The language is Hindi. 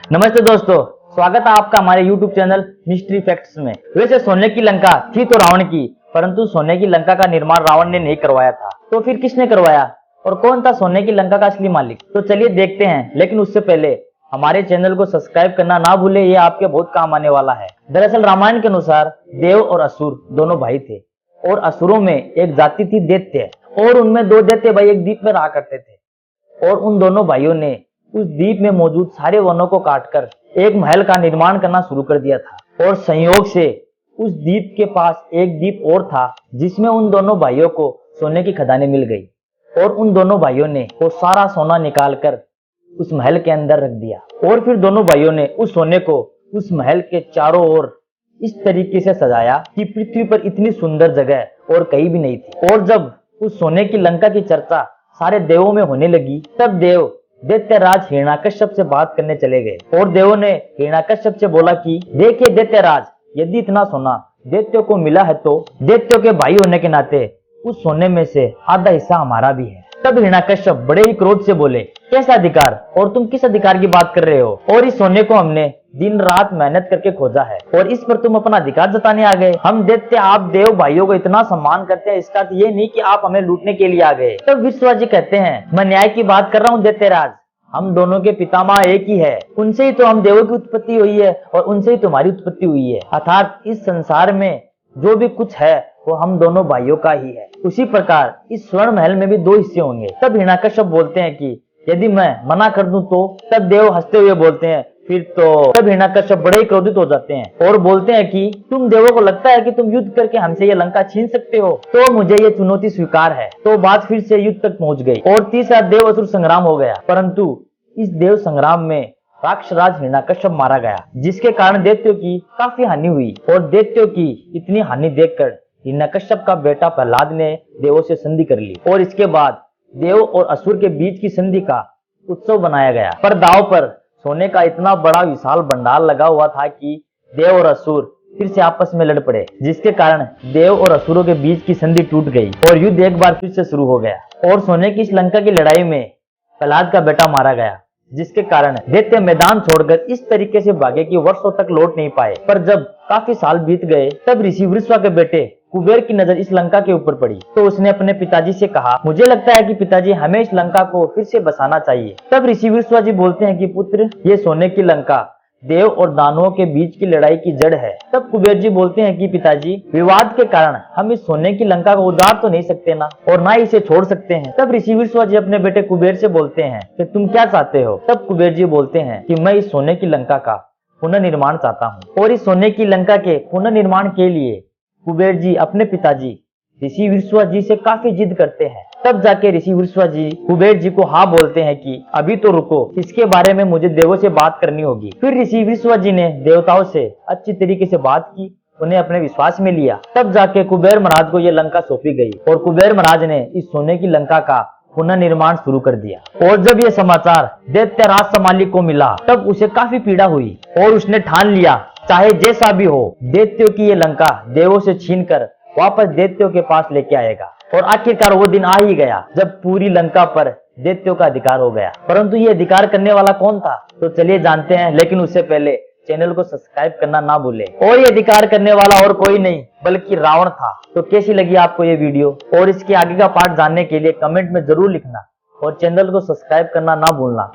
नमस्ते दोस्तों, स्वागत है आपका हमारे YouTube चैनल मिस्ट्री फैक्ट्स में। वैसे सोने की लंका थी तो रावण की, परंतु सोने की लंका का निर्माण रावण ने नहीं करवाया था। तो फिर किसने करवाया और कौन था सोने की लंका का असली मालिक? तो चलिए देखते हैं, लेकिन उससे पहले हमारे चैनल को सब्सक्राइब करना ना भूले, ये आपके बहुत काम आने वाला है। दरअसल रामायण के अनुसार देव और असुर दोनों भाई थे और असुरों में एक जाति थी दैत्य, और उनमें दो दैत्य भाई एक द्वीप में रहा करते थे। और उन दोनों भाइयों ने उस द्वीप में मौजूद सारे वनों को काटकर एक महल का निर्माण करना शुरू कर दिया था। और संयोग से उस द्वीप के पास एक द्वीप और था जिसमें उन दोनों भाइयों को सोने की खदानें मिल गई। और उन दोनों भाइयों ने वो सारा सोना निकालकर उस महल के अंदर रख दिया। और फिर दोनों भाइयों ने उस सोने को उस महल के चारों ओर इस तरीके से सजाया कि पृथ्वी पर इतनी सुंदर जगह और कहीं भी नहीं थी। और जब उस सोने की लंका की चर्चा सारे देवों में होने लगी, तब देव दैत्यराज हिरण्याकश्यप से बात करने चले गए। और देवों ने हिरण्याकश्यप से बोला कि देखिए दैत्यराज, यदि इतना सोना दैत्यों को मिला है तो दैत्यों के भाई होने के नाते उस सोने में से आधा हिस्सा हमारा भी है। तब हिरण्याकश्यप बड़े ही क्रोध से बोले, कैसा अधिकार, और तुम किस अधिकार की बात कर रहे हो? और इस सोने को हमने दिन रात मेहनत करके खोजा है और इस पर तुम अपना अधिकार जताने आ गए। हम दैत्य आप देव भाइयों को इतना सम्मान करते हैं, इसका ये नहीं कि आप हमें लूटने के लिए आ गए। तब विश्वराज जी कहते हैं, मैं न्याय की बात कर रहा हूँ दैत्यराज, हम दोनों के पितामह एक ही है, उनसे ही तो हम देवों की उत्पत्ति हुई है और उनसे ही तुम्हारी उत्पत्ति हुई है। अर्थात इस संसार में जो भी कुछ है वो हम दोनों भाइयों का ही है। उसी प्रकार इस स्वर्ण महल में भी दो हिस्से होंगे। तब हिरण्याकश्यप बोलते हैं कि यदि मैं मना कर दूं तो? तब देव हंसते हुए बोलते हैं फिर तो। तब हिरण्याकश्यप बड़े ही क्रोधित हो जाते हैं और बोलते हैं कि तुम देवों को लगता है कि तुम युद्ध करके हमसे ये लंका छीन सकते हो, तो मुझे ये चुनौती स्वीकार है। तो बात फिर से युद्ध तक पहुंच गई और तीसरा देव असुर संग्राम हो गया। परंतु इस देव संग्राम में राक्षसराज हिरण्याकश्यप मारा गया, जिसके कारण दैत्यों की काफी हानि हुई। और दैत्यों की इतनी हानि देखकर हिरण्याकश्यप का बेटा प्रहलाद ने देवों से संधि कर ली और इसके बाद देव और असुर के बीच की संधि का उत्सव बनाया गया। पर दांव पर सोने का इतना बड़ा विशाल भंडार लगा हुआ था कि देव और असुर फिर से आपस में लड़ पड़े, जिसके कारण देव और असुरों के बीच की संधि टूट गई और युद्ध एक बार फिर से शुरू हो गया। और सोने की इस लंका की लड़ाई में प्रहलाद का बेटा मारा गया, जिसके कारण दैत्य मैदान छोड़कर इस तरीके से भागे कि वर्षों तक लौट नहीं पाए। पर जब काफी साल बीत गए, तब ऋषि वृषवा के बेटे कुबेर की नजर इस लंका के ऊपर पड़ी। तो उसने अपने पिताजी से कहा, मुझे लगता है कि पिताजी हमें इस लंका को फिर से बसाना चाहिए। तब ऋषि वृषवा जी बोलते हैं कि पुत्र, ये सोने की लंका देव और दानवों के बीच की लड़ाई की जड़ है। तब कुबेर जी बोलते हैं कि पिताजी, विवाद के कारण हम इस सोने की लंका को उजाड़ तो नहीं सकते ना, और ना ही इसे छोड़ सकते हैं। तब ऋषि वृषवा जी अपने बेटे कुबेर से बोलते हैं कि तुम क्या चाहते हो? तब कुबेर जी बोलते हैं कि मैं इस सोने की लंका का पुनर्निर्माण चाहता हूँ। और इस सोने की लंका के पुनर्निर्माण के लिए कुबेर जी अपने पिताजी ऋषि वृषवा जी से काफी जिद करते हैं। तब जाके ऋषि वृषवा जी कुबेर जी को हाँ बोलते हैं कि अभी तो रुको, इसके बारे में मुझे देवों से बात करनी होगी। फिर ऋषि वृषवा जी ने देवताओं से अच्छी तरीके से बात की, उन्हें अपने विश्वास में लिया। तब जाके कुबेर महाराज को यह लंका सौंपी गई और कुबेर महाराज ने इस सोने की लंका का पुनर्निर्माण शुरू कर दिया। और जब यह समाचार दैत्यराज समाली को मिला, तब उसे काफी पीड़ा हुई और उसने ठान लिया, चाहे जैसा भी हो, दैत्यों की ये लंका देवों से छीनकर वापस दैत्यों के पास लेके आएगा। और आखिरकार वो दिन आ ही गया जब पूरी लंका पर दैत्यों का अधिकार हो गया। परंतु ये अधिकार करने वाला कौन था? तो चलिए जानते हैं, लेकिन उससे पहले चैनल को सब्सक्राइब करना ना भूलें। और ये अधिकार करने वाला और कोई नहीं बल्कि रावण था। तो कैसी लगी आपको ये वीडियो और इसके आगे का पार्ट जानने के लिए कमेंट में जरूर लिखना और चैनल को सब्सक्राइब करना ना भूलना।